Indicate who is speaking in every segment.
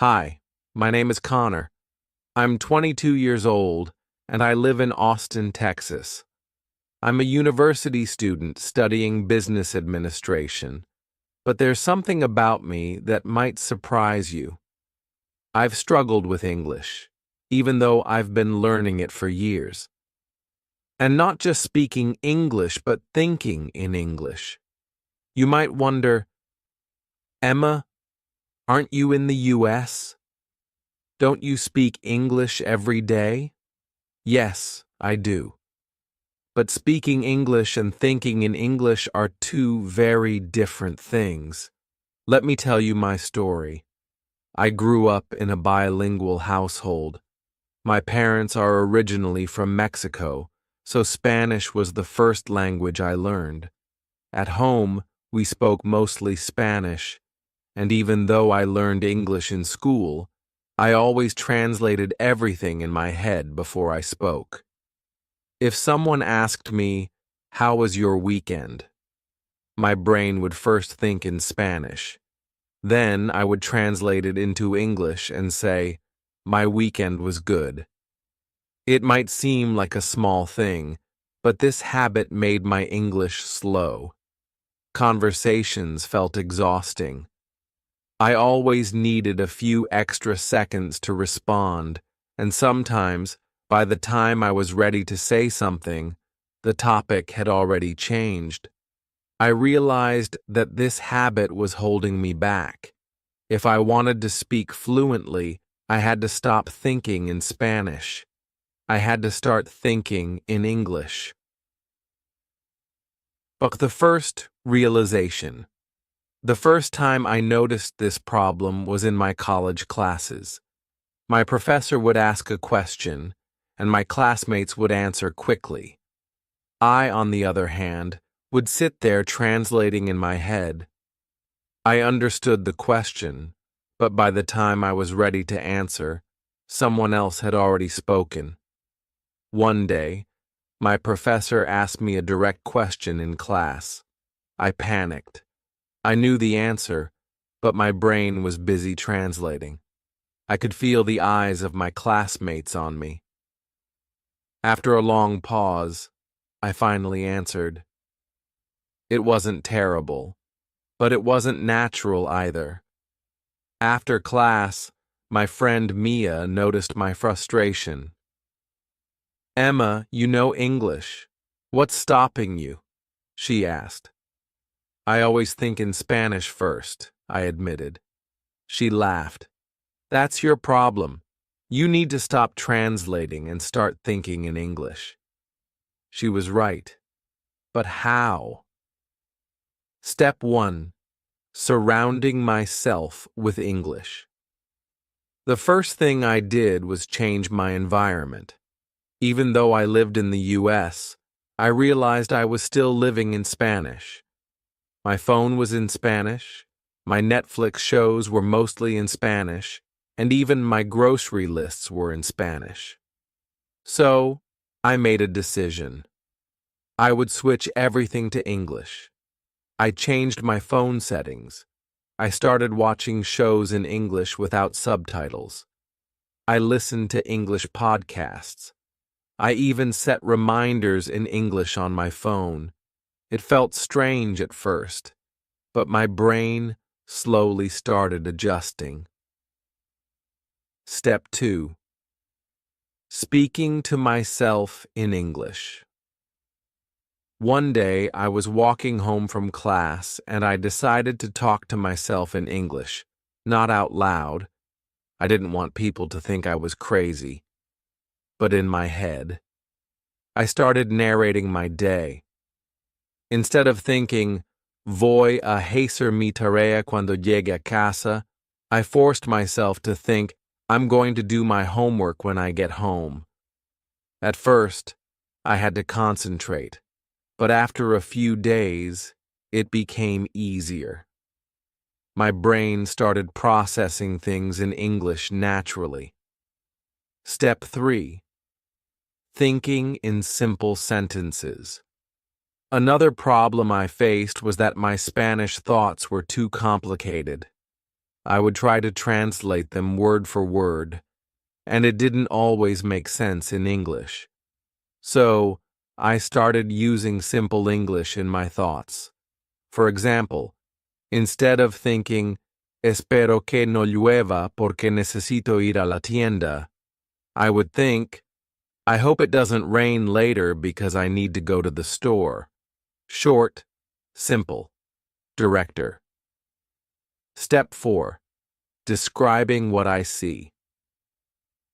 Speaker 1: Hi, my name is Connor. I'm 22 years old, and I live in Austin, Texas. I'm a university student studying business administration, but there's something about me that might surprise you. I've struggled with English, even though I've been learning it for years. And not just speaking English, but thinking in English. You might wonder, Emma, aren't you in the US? Don't you speak English every day? Yes, I do. But speaking English and thinking in English are two very different things. Let me tell you my story. I grew up in a bilingual household. My parents are originally from Mexico, so Spanish was the first language I learned. At home, we spoke mostly Spanish, and even though I learned English in school, I always translated everything in my head before I spoke. If someone asked me, "How was your weekend?" my brain would first think in Spanish. Then I would translate it into English and say, "My weekend was good." It might seem like a small thing, but this habit made my English slow. Conversations felt exhausting. I always needed a few extra seconds to respond, and sometimes, by the time I was ready to say something, the topic had already changed. I realized that this habit was holding me back. If I wanted to speak fluently, I had to stop thinking in Spanish. I had to start thinking in English. But the first realization. The first time I noticed this problem was in my college classes. My professor would ask a question, and my classmates would answer quickly. I, on the other hand, would sit there translating in my head. I understood the question, but by the time I was ready to answer, someone else had already spoken. One day, my professor asked me a direct question in class. I panicked. I knew the answer, but my brain was busy translating. I could feel the eyes of my classmates on me. After a long pause, I finally answered. It wasn't terrible, but it wasn't natural either. After class, my friend Mia noticed my frustration. "Emma, you know English. What's stopping you?" she asked. "I always think in Spanish first," I admitted. She laughed. "That's your problem. You need to stop translating and start thinking in English." She was right. But how? Step 1. Surrounding myself with English. The first thing I did was change my environment. Even though I lived in the US, I realized I was still living in Spanish. My phone was in Spanish, my Netflix shows were mostly in Spanish, and even my grocery lists were in Spanish. So, I made a decision. I would switch everything to English. I changed my phone settings. I started watching shows in English without subtitles. I listened to English podcasts. I even set reminders in English on my phone. It felt strange at first, but my brain slowly started adjusting. Step 2. Speaking to myself in English. One day, I was walking home from class and I decided to talk to myself in English, not out loud. I didn't want people to think I was crazy, but in my head. I started narrating my day. Instead of thinking, "Voy a hacer mi tarea cuando llegue a casa," I forced myself to think, "I'm going to do my homework when I get home." At first, I had to concentrate. But after a few days, it became easier. My brain started processing things in English naturally. Step 3. Thinking in simple sentences. Another problem I faced was that my Spanish thoughts were too complicated. I would try to translate them word for word, and it didn't always make sense in English. So, I started using simple English in my thoughts. For example, instead of thinking, espero que no llueva porque necesito ir a la tienda, I would think, I hope it doesn't rain later because I need to go to the store. Short, simple, director. Step 4. Describing what I see.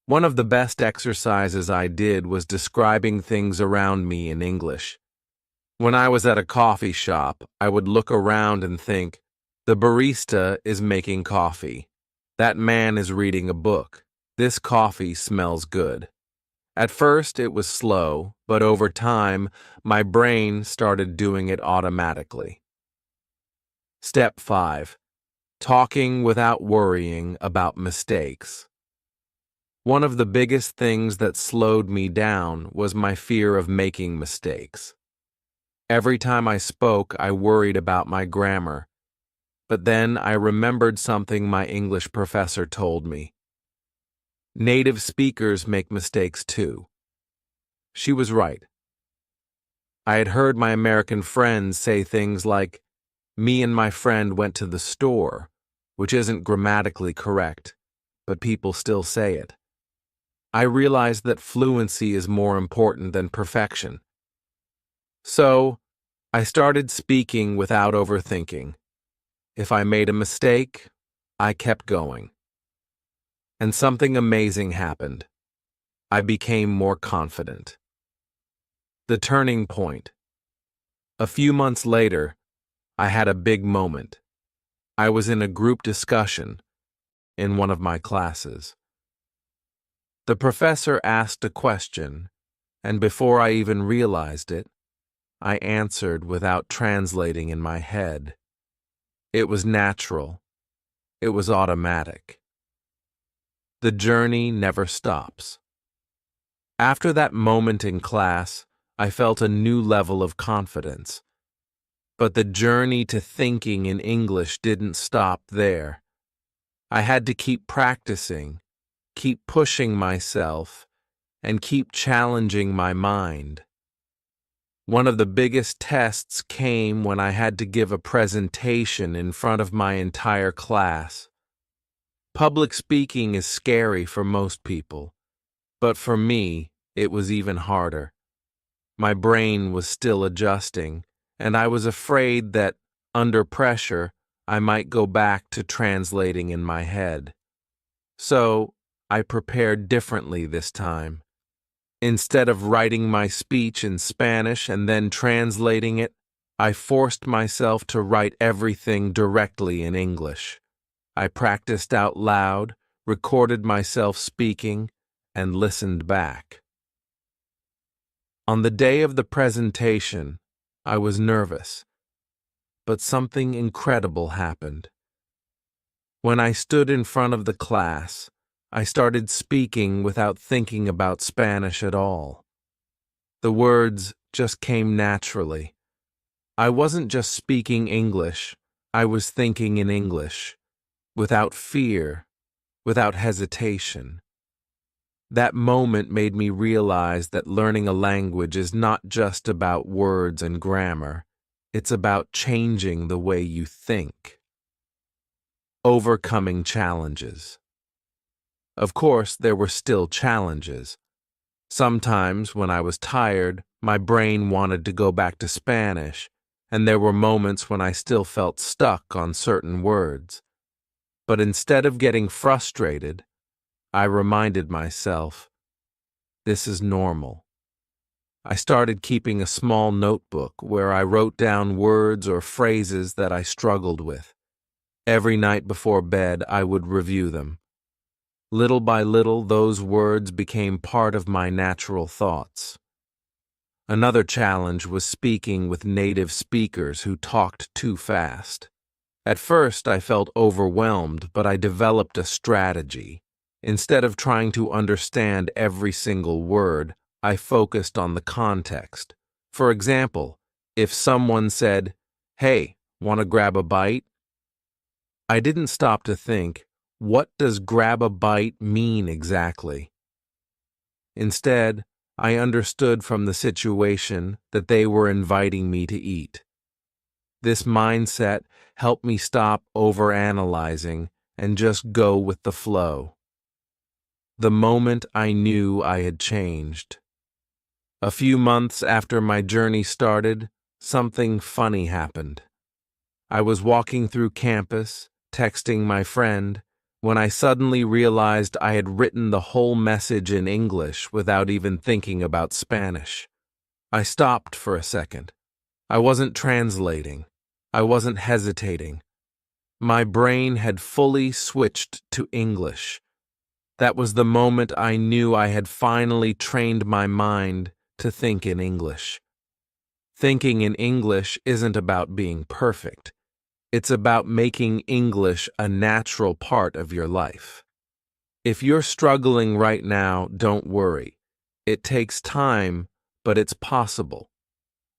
Speaker 1: One of the best exercises I did was describing things around me in English. When I was at a coffee shop, I would look around and think, the barista is making coffee. That man is reading a book. This coffee smells good. At first, it was slow, but over time, my brain started doing it automatically. Step 5. Talking without worrying about mistakes. One of the biggest things that slowed me down was my fear of making mistakes. Every time I spoke, I worried about my grammar. But then I remembered something my English professor told me. Native speakers make mistakes too. She was right. I had heard my American friends say things like, me and my friend went to the store, which isn't grammatically correct, but people still say it. I realized that fluency is more important than perfection. So, I started speaking without overthinking. If I made a mistake, I kept going. And something amazing happened. I became more confident. The turning point. A few months later, I had a big moment. I was in a group discussion in one of my classes. The professor asked a question, and before I even realized it, I answered without translating in my head. It was natural. It was automatic. The journey never stops. After that moment in class, I felt a new level of confidence. But the journey to thinking in English didn't stop there. I had to keep practicing, keep pushing myself, and keep challenging my mind. One of the biggest tests came when I had to give a presentation in front of my entire class. Public speaking is scary for most people, but for me, it was even harder. My brain was still adjusting, and I was afraid that, under pressure, I might go back to translating in my head. So, I prepared differently this time. Instead of writing my speech in Spanish and then translating it, I forced myself to write everything directly in English. I practiced out loud, recorded myself speaking, and listened back. On the day of the presentation, I was nervous, but something incredible happened. When I stood in front of the class, I started speaking without thinking about Spanish at all. The words just came naturally. I wasn't just speaking English, I was thinking in English, without fear, without hesitation. That moment made me realize that learning a language is not just about words and grammar, it's about changing the way you think. Overcoming challenges. Of course, there were still challenges. Sometimes, when I was tired, my brain wanted to go back to Spanish, and there were moments when I still felt stuck on certain words. But instead of getting frustrated, I reminded myself, this is normal. I started keeping a small notebook where I wrote down words or phrases that I struggled with. Every night before bed, I would review them. Little by little, those words became part of my natural thoughts. Another challenge was speaking with native speakers who talked too fast. At first, I felt overwhelmed, but I developed a strategy. Instead of trying to understand every single word, I focused on the context. For example, if someone said, "Hey, want to grab a bite?" I didn't stop to think, what does grab a bite mean exactly? Instead, I understood from the situation that they were inviting me to eat. This mindset helped me stop overanalyzing and just go with the flow. The moment I knew I had changed. A few months after my journey started, something funny happened. I was walking through campus, texting my friend, when I suddenly realized I had written the whole message in English without even thinking about Spanish. I stopped for a second. I wasn't translating. I wasn't hesitating. My brain had fully switched to English. That was the moment I knew I had finally trained my mind to think in English. Thinking in English isn't about being perfect. It's about making English a natural part of your life. If you're struggling right now, don't worry. It takes time, but it's possible.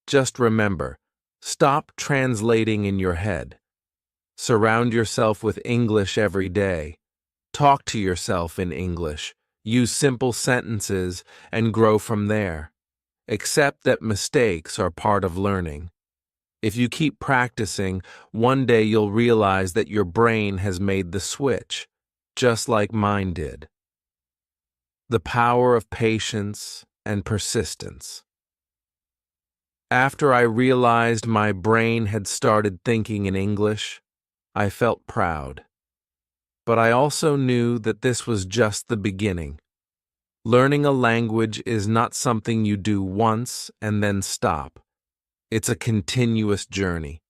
Speaker 1: Just remember, stop translating in your head. Surround yourself with English every day. Talk to yourself in English. Use simple sentences and grow from there. Accept that mistakes are part of learning. If you keep practicing, one day you'll realize that your brain has made the switch, just like mine did. The power of patience and persistence. After I realized my brain had started thinking in English, I felt proud. But I also knew that this was just the beginning. Learning a language is not something you do once and then stop. It's a continuous journey.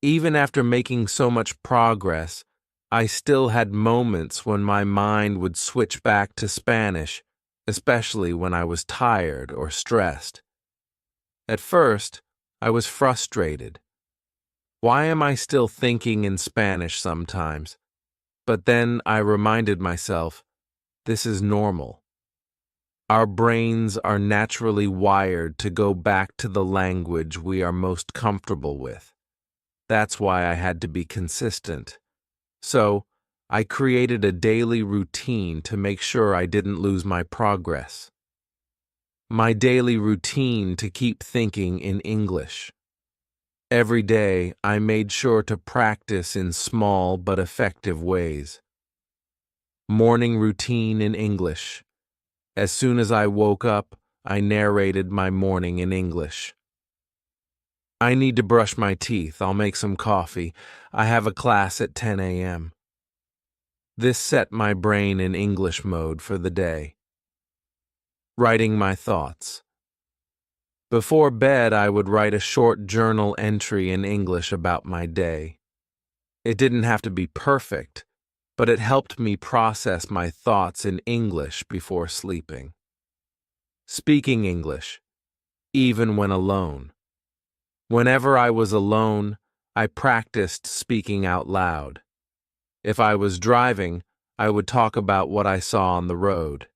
Speaker 1: Even after making so much progress, I still had moments when my mind would switch back to Spanish, especially when I was tired or stressed. At first, I was frustrated. Why am I still thinking in Spanish sometimes? But then I reminded myself, this is normal. Our brains are naturally wired to go back to the language we are most comfortable with. That's why I had to be consistent. So, I created a daily routine to make sure I didn't lose my progress. My daily routine to keep thinking in English. Every day, I made sure to practice in small but effective ways. Morning routine in English. As soon as I woke up, I narrated my morning in English. I need to brush my teeth. I'll make some coffee. I have a class at 10 a.m. This set my brain in English mode for the day. Writing my thoughts. Before bed, I would write a short journal entry in English about my day. It didn't have to be perfect, but it helped me process my thoughts in English before sleeping. Speaking English, even when alone. Whenever I was alone, I practiced speaking out loud. If I was driving, I would talk about what I saw on the road.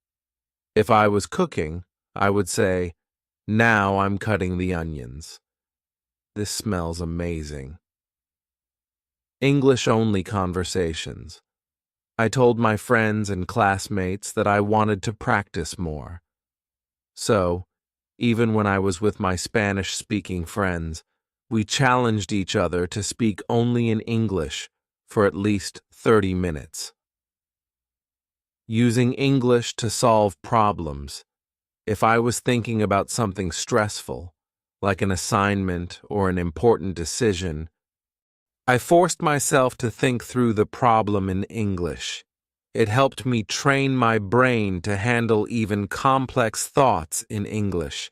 Speaker 1: If I was cooking, I would say, "Now I'm cutting the onions. This smells amazing." English-only conversations. I told my friends and classmates that I wanted to practice more. So, even when I was with my Spanish-speaking friends, we challenged each other to speak only in English for at least 30 minutes. Using English to solve problems. If I was thinking about something stressful, like an assignment or an important decision, I forced myself to think through the problem in English. It helped me train my brain to handle even complex thoughts in English.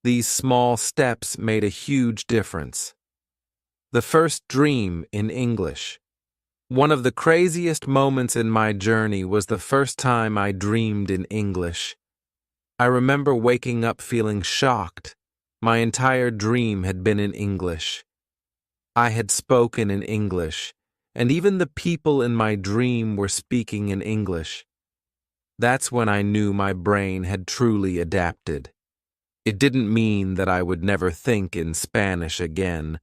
Speaker 1: These small steps made a huge difference. The first dream in English. One of the craziest moments in my journey was the first time I dreamed in English. I remember waking up feeling shocked. My entire dream had been in English. I had spoken in English, and even the people in my dream were speaking in English. That's when I knew my brain had truly adapted. It didn't mean that I would never think in Spanish again,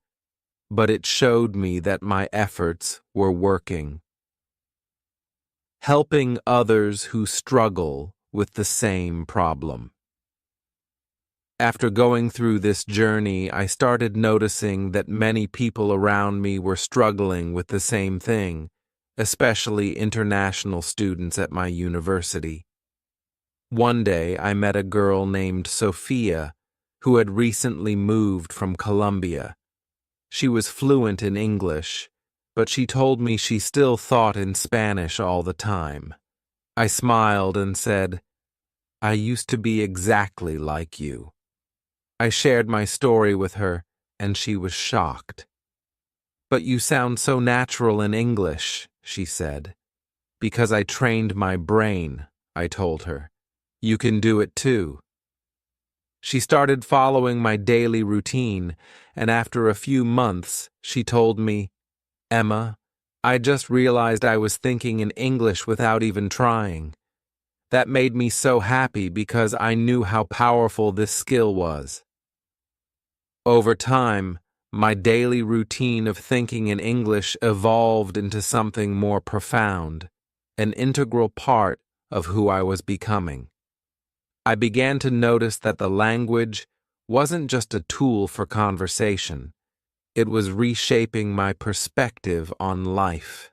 Speaker 1: but it showed me that my efforts were working. Helping others who struggle with the same problem. After going through this journey, I started noticing that many people around me were struggling with the same thing, especially international students at my university. One day, I met a girl named Sophia who had recently moved from Colombia. She was fluent in English, but she told me she still thought in Spanish all the time. I smiled and said, "I used to be exactly like you." I shared my story with her, and she was shocked. "But you sound so natural in English," she said. "Because I trained my brain," I told her. "You can do it too." She started following my daily routine, and after a few months, she told me, "Emma, I just realized I was thinking in English without even trying. That made me so happy because I knew how powerful this skill was." Over time, my daily routine of thinking in English evolved into something more profound, an integral part of who I was becoming. I began to notice that the language wasn't just a tool for conversation, it was reshaping my perspective on life.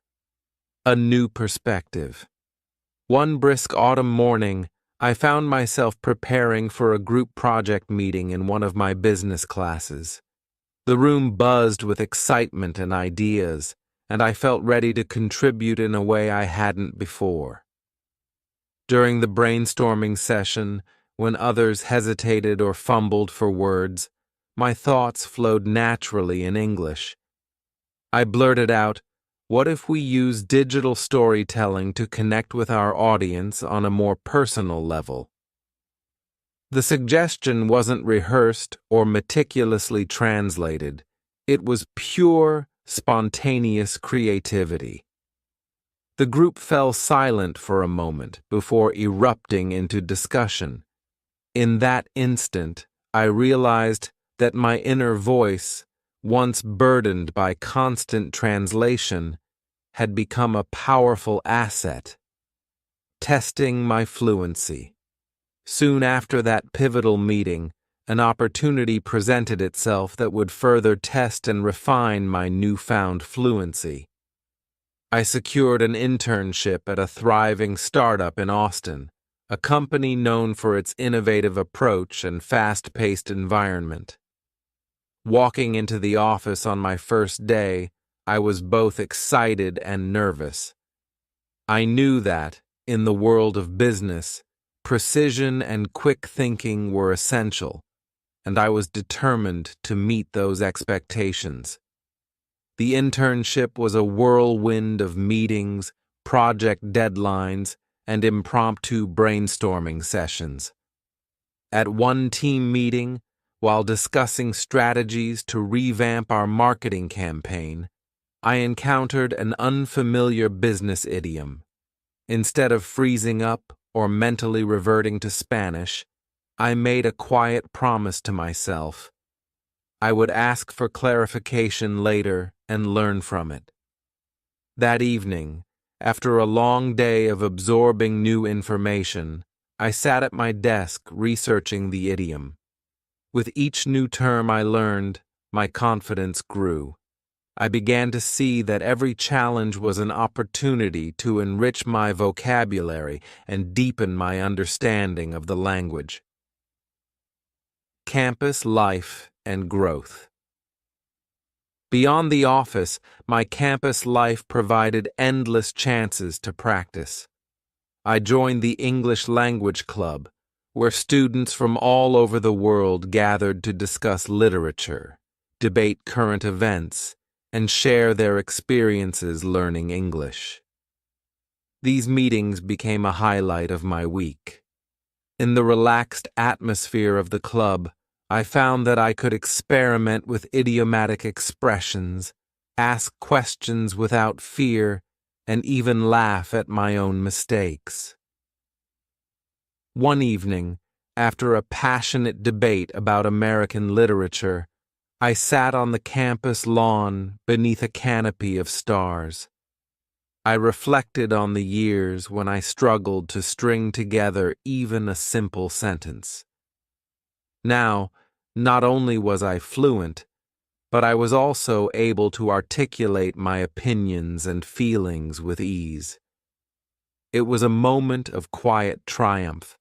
Speaker 1: A new perspective. One brisk autumn morning, I found myself preparing for a group project meeting in one of my business classes. The room buzzed with excitement and ideas, and I felt ready to contribute in a way I hadn't before. During the brainstorming session, when others hesitated or fumbled for words, my thoughts flowed naturally in English. I blurted out, "What if we use digital storytelling to connect with our audience on a more personal level?" The suggestion wasn't rehearsed or meticulously translated. It was pure, spontaneous creativity. The group fell silent for a moment before erupting into discussion. In that instant, I realized that my inner voice, once burdened by constant translation, had become a powerful asset. Testing my fluency. Soon after that pivotal meeting, an opportunity presented itself that would further test and refine my newfound fluency. I secured an internship at a thriving startup in Austin, a company known for its innovative approach and fast-paced environment. Walking into the office on my first day, I was both excited and nervous. I knew that, in the world of business, precision and quick thinking were essential, and I was determined to meet those expectations. The internship was a whirlwind of meetings, project deadlines, and impromptu brainstorming sessions. At one team meeting, while discussing strategies to revamp our marketing campaign, I encountered an unfamiliar business idiom. Instead of freezing up or mentally reverting to Spanish, I made a quiet promise to myself. I would ask for clarification later and learn from it. That evening, after a long day of absorbing new information, I sat at my desk researching the idiom. With each new term I learned, my confidence grew. I began to see that every challenge was an opportunity to enrich my vocabulary and deepen my understanding of the language. Campus life and growth. Beyond the office, my campus life provided endless chances to practice. I joined the English Language Club, where students from all over the world gathered to discuss literature, debate current events, and share their experiences learning English. These meetings became a highlight of my week. In the relaxed atmosphere of the club, I found that I could experiment with idiomatic expressions, ask questions without fear, and even laugh at my own mistakes. One evening, after a passionate debate about American literature, I sat on the campus lawn beneath a canopy of stars. I reflected on the years when I struggled to string together even a simple sentence. Now, not only was I fluent, but I was also able to articulate my opinions and feelings with ease. It was a moment of quiet triumph,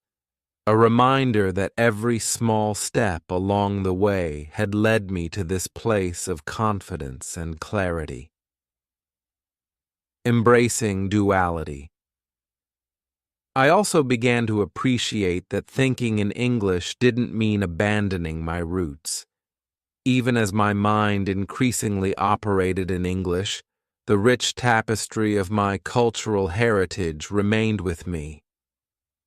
Speaker 1: a reminder that every small step along the way had led me to this place of confidence and clarity. Embracing duality. I also began to appreciate that thinking in English didn't mean abandoning my roots. Even as my mind increasingly operated in English, the rich tapestry of my cultural heritage remained with me.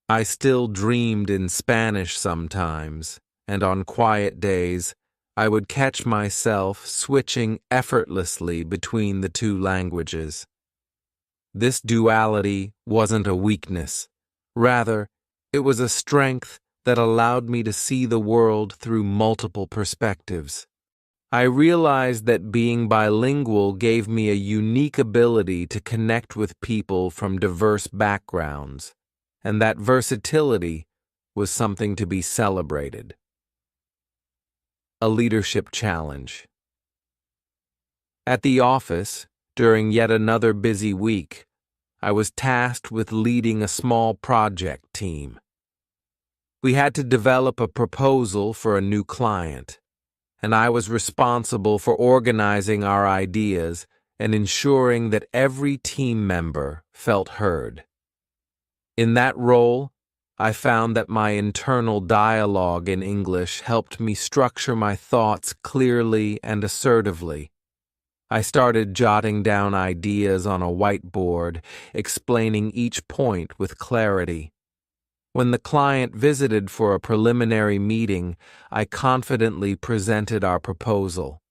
Speaker 1: I still dreamed in Spanish sometimes, and on quiet days, I would catch myself switching effortlessly between the two languages. This duality wasn't a weakness. Rather, it was a strength that allowed me to see the world through multiple perspectives. I realized that being bilingual gave me a unique ability to connect with people from diverse backgrounds, and that versatility was something to be celebrated. A leadership challenge. At the office, during yet another busy week, I was tasked with leading a small project team. We had to develop a proposal for a new client, and I was responsible for organizing our ideas and ensuring that every team member felt heard. In that role, I found that my internal dialogue in English helped me structure my thoughts clearly and assertively. I started jotting down ideas on a whiteboard, explaining each point with clarity. When the client visited for a preliminary meeting, I confidently presented our proposal.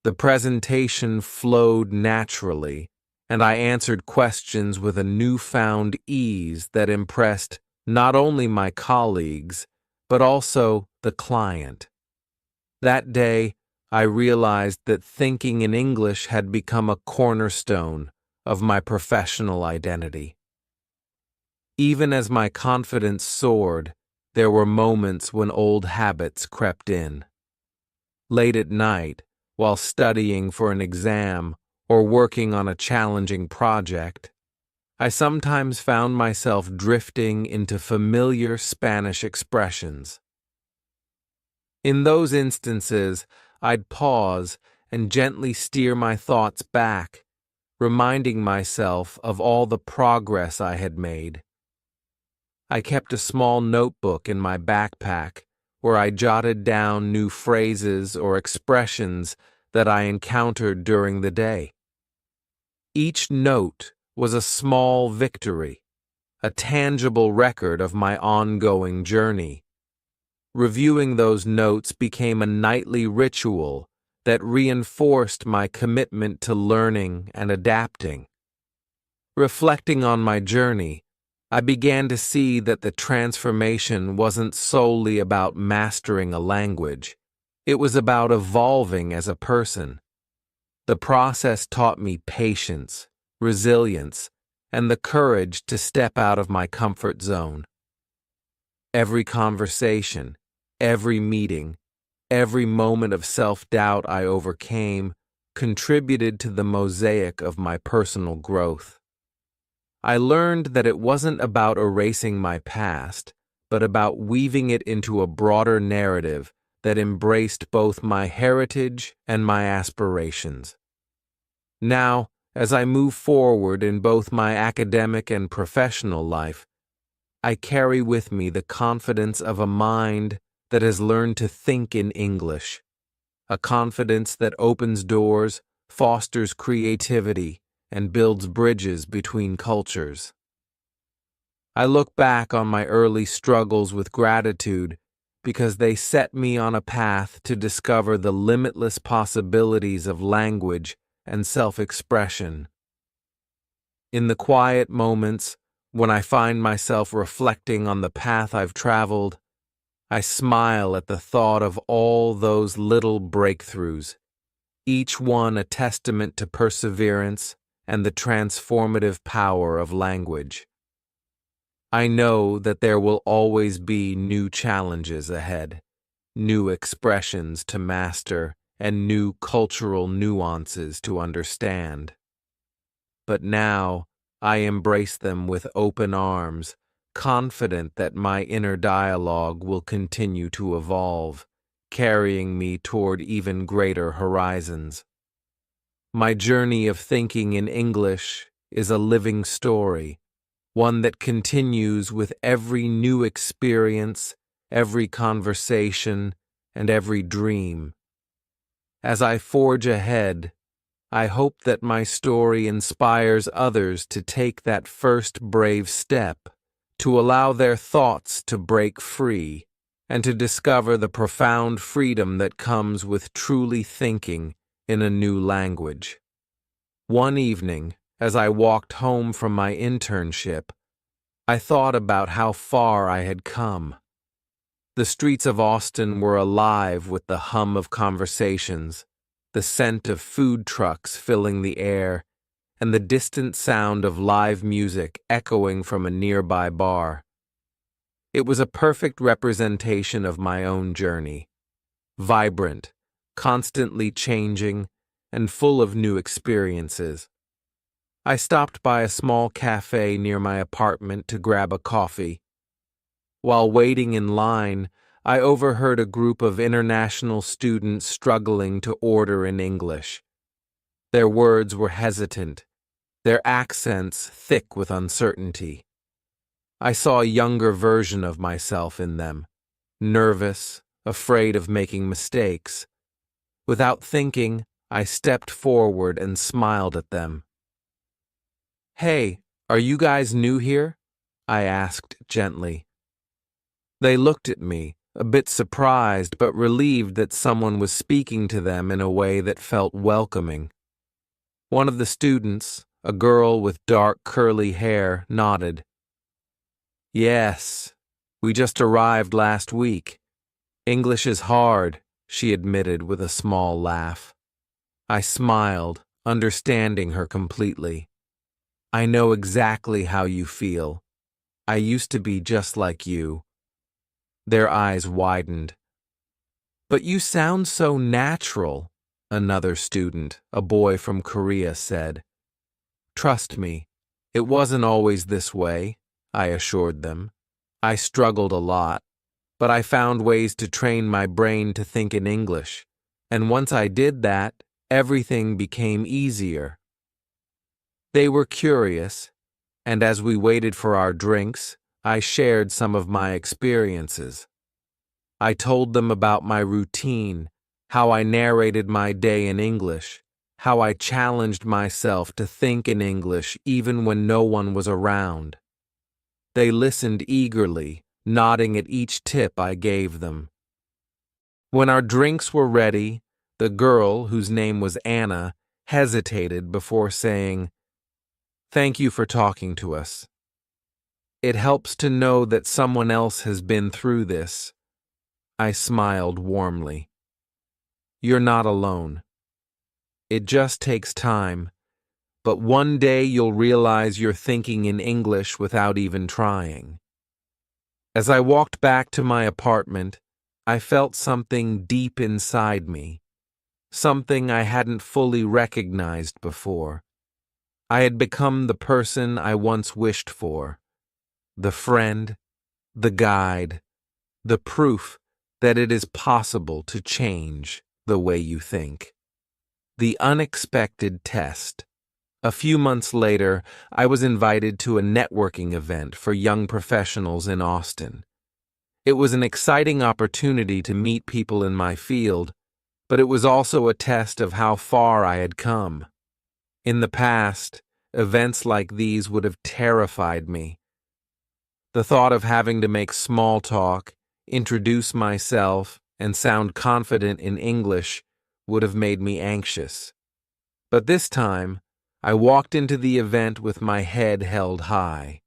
Speaker 1: The presentation flowed naturally, and I answered questions with a newfound ease that impressed not only my colleagues, but also the client. That day, I realized that thinking in English had become a cornerstone of my professional identity. Even as my confidence soared, there were moments when old habits crept in. Late at night, while studying for an exam or working on a challenging project, I sometimes found myself drifting into familiar Spanish expressions. In those instances, I'd pause and gently steer my thoughts back, reminding myself of all the progress I had made. I kept a small notebook in my backpack where I jotted down new phrases or expressions that I encountered during the day. Each note was a small victory, a tangible record of my ongoing journey. Reviewing those notes became a nightly ritual that reinforced my commitment to learning and adapting. Reflecting on my journey, I began to see that the transformation wasn't solely about mastering a language. It was about evolving as a person. The process taught me patience, resilience, and the courage to step out of my comfort zone. Every conversation, every meeting, every moment of self-doubt I overcame contributed to the mosaic of my personal growth. I learned that it wasn't about erasing my past, but about weaving it into a broader narrative that embraced both my heritage and my aspirations. Now, as I move forward in both my academic and professional life, I carry with me the confidence of a mind that has learned to think in English, a confidence that opens doors, fosters creativity, and builds bridges between cultures. I look back on my early struggles with gratitude because they set me on a path to discover the limitless possibilities of language and self-expression. In the quiet moments, when I find myself reflecting on the path I've traveled, I smile at the thought of all those little breakthroughs, each one a testament to perseverance and the transformative power of language. I know that there will always be new challenges ahead, new expressions to master, and new cultural nuances to understand. But now I embrace them with open arms, confident that my inner dialogue will continue to evolve, carrying me toward even greater horizons. My journey of thinking in English is a living story, one that continues with every new experience, every conversation, and every dream. As I forge ahead, I hope that my story inspires others to take that first brave step, to allow their thoughts to break free, and to discover the profound freedom that comes with truly thinking in a new language. One evening, as I walked home from my internship, I thought about how far I had come. The streets of Austin were alive with the hum of conversations, the scent of food trucks filling the air, and the distant sound of live music echoing from a nearby bar. It was a perfect representation of my own journey, vibrant, constantly changing, and full of new experiences. I stopped by a small cafe near my apartment to grab a coffee. While waiting in line, I overheard a group of international students struggling to order in English. Their words were hesitant, their accents thick with uncertainty. I saw a younger version of myself in them, nervous, afraid of making mistakes. Without thinking, I stepped forward and smiled at them. "Hey, are you guys new here?" I asked gently. They looked at me, a bit surprised but relieved that someone was speaking to them in a way that felt welcoming. One of the students, a girl with dark curly hair, nodded. "Yes, we just arrived last week. English is hard," she admitted with a small laugh. I smiled, understanding her completely. "I know exactly how you feel. I used to be just like you." Their eyes widened. "But you sound so natural," another student, a boy from Korea, said. "Trust me, it wasn't always this way," I assured them. "I struggled a lot, but I found ways to train my brain to think in English, and once I did that, everything became easier." They were curious, and as we waited for our drinks, I shared some of my experiences. I told them about my routine, how I narrated my day in English, how I challenged myself to think in English even when no one was around. They listened eagerly, nodding at each tip I gave them. When our drinks were ready, the girl, whose name was Anna, hesitated before saying, "Thank you for talking to us. It helps to know that someone else has been through this." I smiled warmly. "You're not alone. It just takes time, but one day you'll realize you're thinking in English without even trying." As I walked back to my apartment, I felt something deep inside me, something I hadn't fully recognized before. I had become the person I once wished for, the friend, the guide, the proof that it is possible to change the way you think. The unexpected test. A few months later, I was invited to a networking event for young professionals in Austin. It was an exciting opportunity to meet people in my field, but it was also a test of how far I had come. In the past, events like these would have terrified me. The thought of having to make small talk, introduce myself, and sound confident in English would have made me anxious. But this time, I walked into the event with my head held high.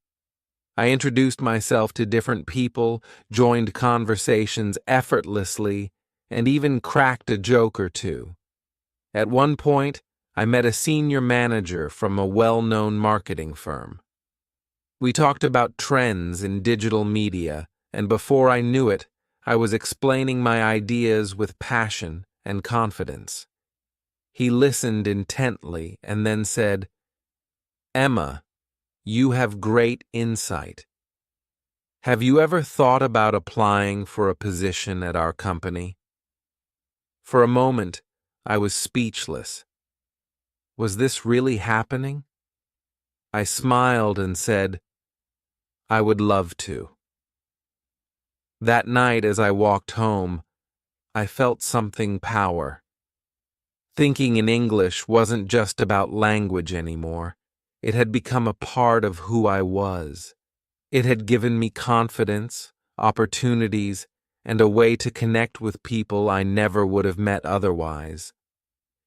Speaker 1: I introduced myself to different people, joined conversations effortlessly, and even cracked a joke or two. At one point, I met a senior manager from a well-known marketing firm. We talked about trends in digital media, and before I knew it, I was explaining my ideas with passion and confidence. He listened intently and then said, "Emma, you have great insight. Have you ever thought about applying for a position at our company?" For a moment, I was speechless. Was this really happening? I smiled and said, "I would love to." That night, as I walked home, I felt something power. Thinking in English wasn't just about language anymore. It had become a part of who I was. It had given me confidence, opportunities, and a way to connect with people I never would have met otherwise.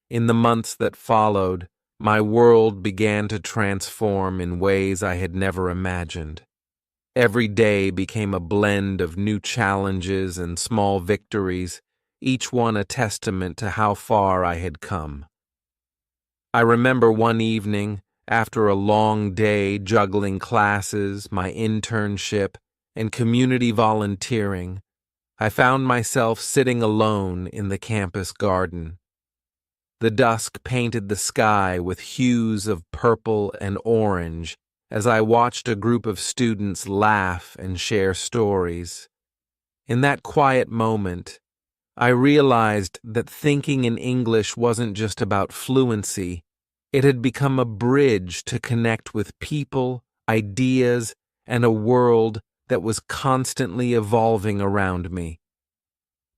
Speaker 1: In the months that followed, my world began to transform in ways I had never imagined. Every day became a blend of new challenges and small victories, each one a testament to how far I had come. I remember one evening, after a long day juggling classes, my internship, and community volunteering, I found myself sitting alone in the campus garden. The dusk painted the sky with hues of purple and orange as I watched a group of students laugh and share stories. In that quiet moment, I realized that thinking in English wasn't just about fluency. It had become a bridge to connect with people, ideas, and a world that was constantly evolving around me.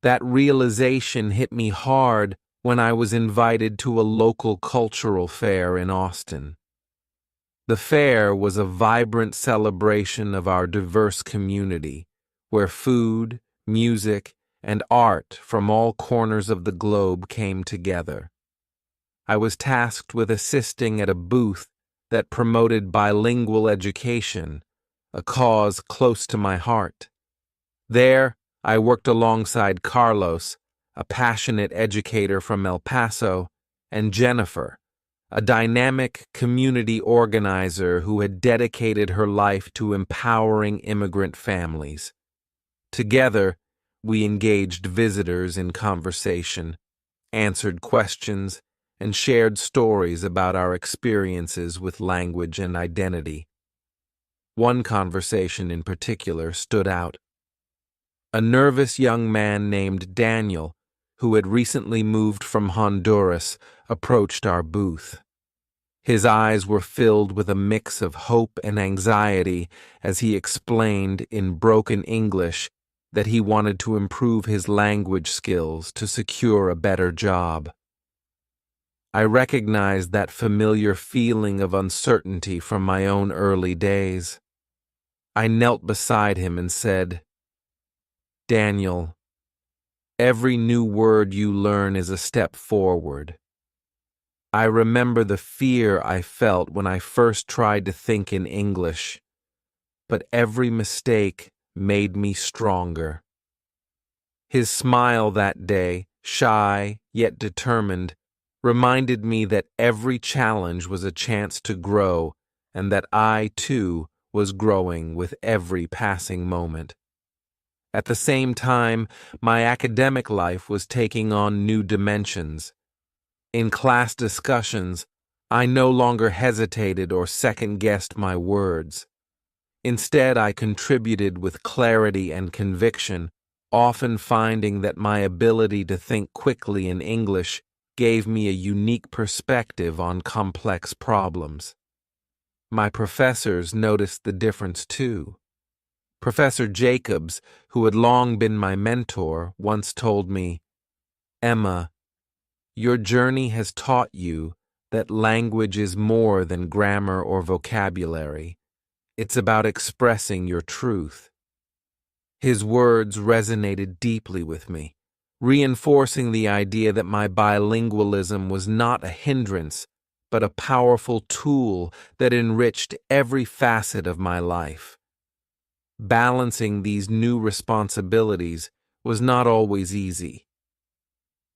Speaker 1: That realization hit me hard when I was invited to a local cultural fair in Austin. The fair was a vibrant celebration of our diverse community, where food, music, and art from all corners of the globe came together. I was tasked with assisting at a booth that promoted bilingual education, a cause close to my heart. There, I worked alongside Carlos, a passionate educator from El Paso, and Jennifer, a dynamic community organizer who had dedicated her life to empowering immigrant families. Together, we engaged visitors in conversation, answered questions, and shared stories about our experiences with language and identity. One conversation in particular stood out. A nervous young man named Daniel, who had recently moved from Honduras, approached our booth. His eyes were filled with a mix of hope and anxiety as he explained in broken English that he wanted to improve his language skills to secure a better job. I recognized that familiar feeling of uncertainty from my own early days. I knelt beside him and said, "Daniel, every new word you learn is a step forward. I remember the fear I felt when I first tried to think in English, but every mistake made me stronger." His smile that day, shy yet determined, reminded me that every challenge was a chance to grow and that I, too, was growing with every passing moment. At the same time, my academic life was taking on new dimensions. In class discussions, I no longer hesitated or second-guessed my words. Instead, I contributed with clarity and conviction, often finding that my ability to think quickly in English gave me a unique perspective on complex problems. My professors noticed the difference too. Professor Jacobs, who had long been my mentor, once told me, "Emma, your journey has taught you that language is more than grammar or vocabulary. It's about expressing your truth." His words resonated deeply with me, reinforcing the idea that my bilingualism was not a hindrance, but a powerful tool that enriched every facet of my life. balancing these new responsibilities was not always easy.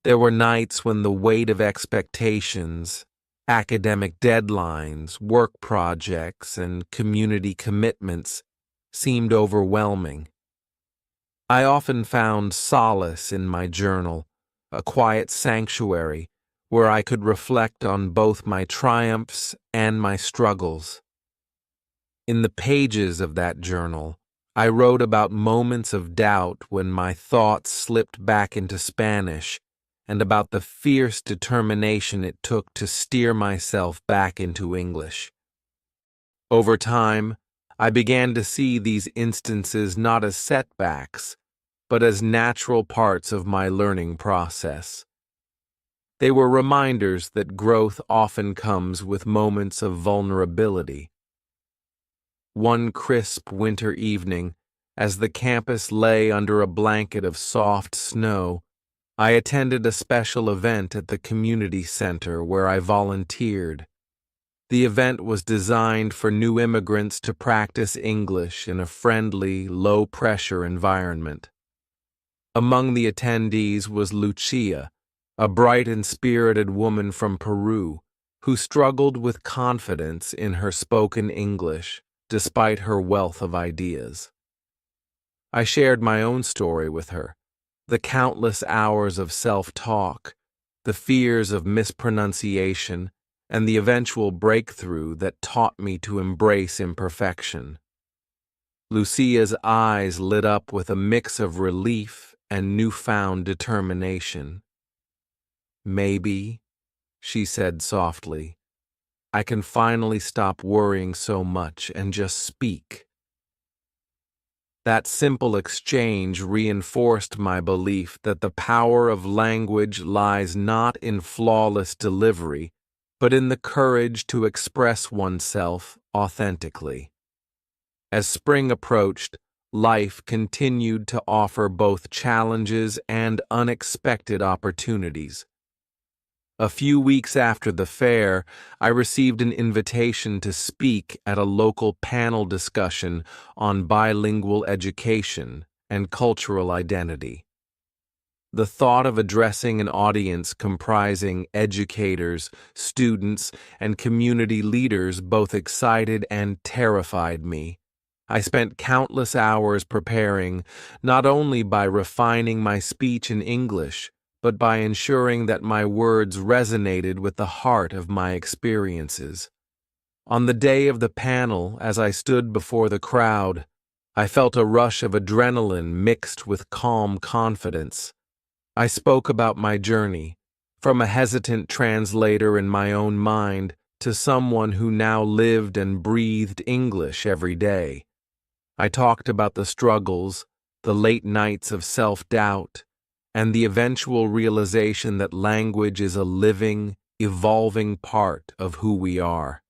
Speaker 1: There were nights when the weight of expectations, academic deadlines, work projects, and community commitments seemed overwhelming. I often found solace in my journal, a quiet sanctuary where I could reflect on both my triumphs and my struggles. In the pages of that journal, I wrote about moments of doubt when my thoughts slipped back into Spanish, and about the fierce determination it took to steer myself back into English. Over time, I began to see these instances not as setbacks, but as natural parts of my learning process. They were reminders that growth often comes with moments of vulnerability. One crisp winter evening, as the campus lay under a blanket of soft snow, I attended a special event at the community center where I volunteered. The event was designed for new immigrants to practice English in a friendly, low-pressure environment. Among the attendees was Lucia, a bright and spirited woman from Peru, who struggled with confidence in her spoken English despite her wealth of ideas. I shared my own story with her, the countless hours of self-talk, the fears of mispronunciation, and the eventual breakthrough that taught me to embrace imperfection. Lucia's eyes lit up with a mix of relief and newfound determination. "Maybe," she said softly, "I can finally stop worrying so much and just speak." That simple exchange reinforced my belief that the power of language lies not in flawless delivery, but in the courage to express oneself authentically. As spring approached, life continued to offer both challenges and unexpected opportunities. A few weeks after the fair, I received an invitation to speak at a local panel discussion on bilingual education and cultural identity. The thought of addressing an audience comprising educators, students, and community leaders both excited and terrified me. I spent countless hours preparing, not only by refining my speech in English, but by ensuring that my words resonated with the heart of my experiences. On the day of the panel, as I stood before the crowd, I felt a rush of adrenaline mixed with calm confidence. I spoke about my journey, from a hesitant translator in my own mind to someone who now lived and breathed English every day. I talked about the struggles, the late nights of self-doubt, and the eventual realization that language is a living, evolving part of who we are.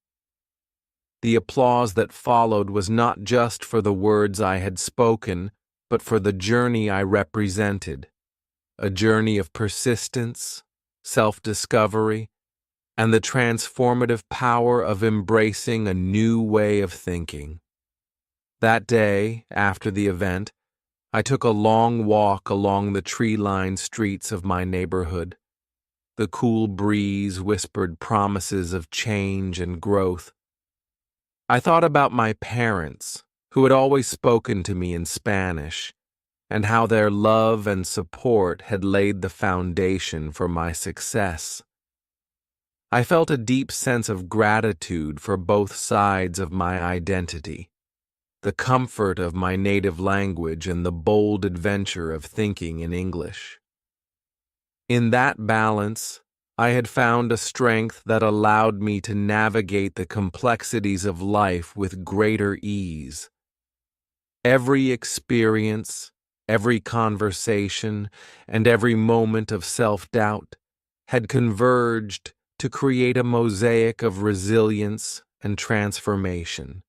Speaker 1: The applause that followed was not just for the words I had spoken, but for the journey I represented, a journey of persistence, self-discovery, and the transformative power of embracing a new way of thinking. That day, after the event, I took a long walk along the tree-lined streets of my neighborhood. The cool breeze whispered promises of change and growth. I thought about my parents, who had always spoken to me in Spanish, and how their love and support had laid the foundation for my success. I felt a deep sense of gratitude for both sides of my identity, the comfort of my native language and the bold adventure of thinking in English. In that balance, I had found a strength that allowed me to navigate the complexities of life with greater ease. Every experience, every conversation, and every moment of self-doubt had converged to create a mosaic of resilience and transformation.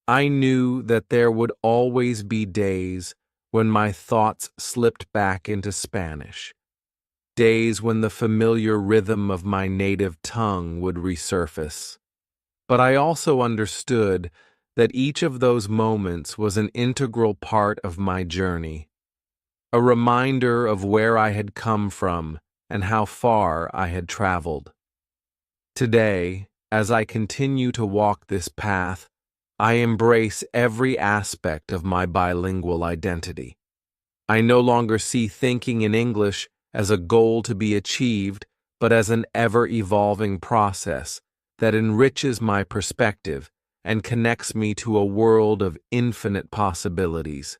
Speaker 1: I knew that there would always be days when my thoughts slipped back into Spanish, days when the familiar rhythm of my native tongue would resurface. But I also understood that each of those moments was an integral part of my journey, a reminder of where I had come from and how far I had traveled. Today, as I continue to walk this path, I embrace every aspect of my bilingual identity. I no longer see thinking in English as a goal to be achieved, but as an ever-evolving process that enriches my perspective and connects me to a world of infinite possibilities.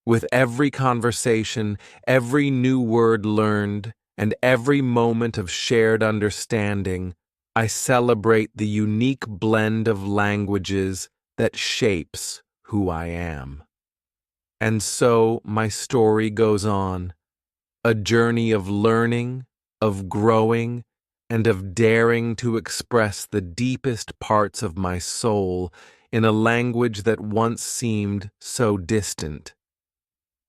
Speaker 1: With every conversation, every new word learned, and every moment of shared understanding, I celebrate the unique blend of languages that shapes who I am. And so my story goes on, a journey of learning, of growing, and of daring to express the deepest parts of my soul in a language that once seemed so distant.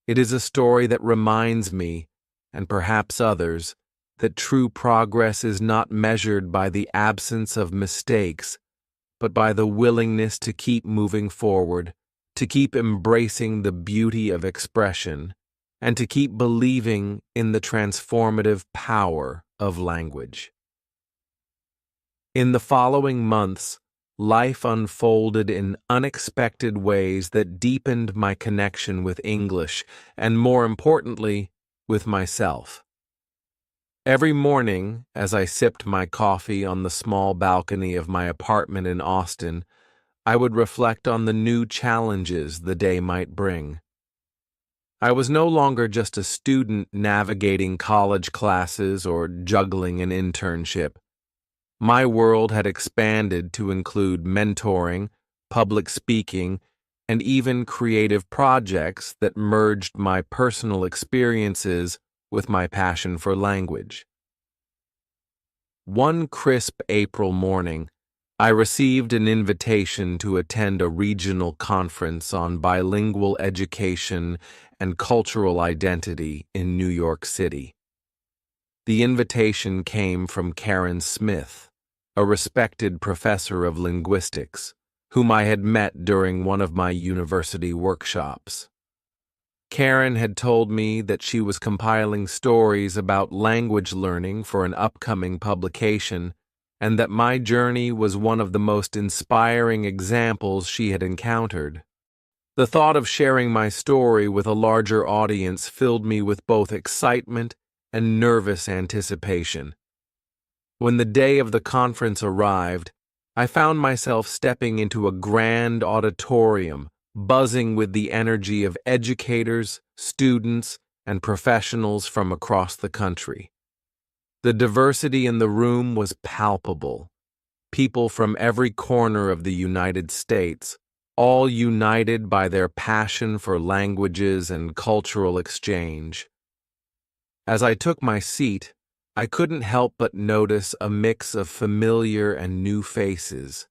Speaker 1: It is a story that reminds me, and perhaps others, that true progress is not measured by the absence of mistakes, but by the willingness to keep moving forward, to keep embracing the beauty of expression, and to keep believing in the transformative power of language. In the following months, life unfolded in unexpected ways that deepened my connection with English and, more importantly, with myself. Every morning, as I sipped my coffee on the small balcony of my apartment in Austin, I would reflect on the new challenges the day might bring. I was no longer just a student navigating college classes or juggling an internship. My world had expanded to include mentoring, public speaking, and even creative projects that merged my personal experiences with my passion for language. One crisp April morning, I received an invitation to attend a regional conference on bilingual education and cultural identity in New York City. The invitation came from Karen Smith, a respected professor of linguistics, whom I had met during one of my university workshops. Karen had told me that she was compiling stories about language learning for an upcoming publication, and that my journey was one of the most inspiring examples she had encountered. The thought of sharing my story with a larger audience filled me with both excitement and nervous anticipation. When the day of the conference arrived, I found myself stepping into a grand auditorium, buzzing with the energy of educators, students, and professionals from across the country. The diversity in the room was palpable. People from every corner of the United States, all united by their passion for languages and cultural exchange. As I took my seat, I couldn't help but notice a mix of familiar and new faces.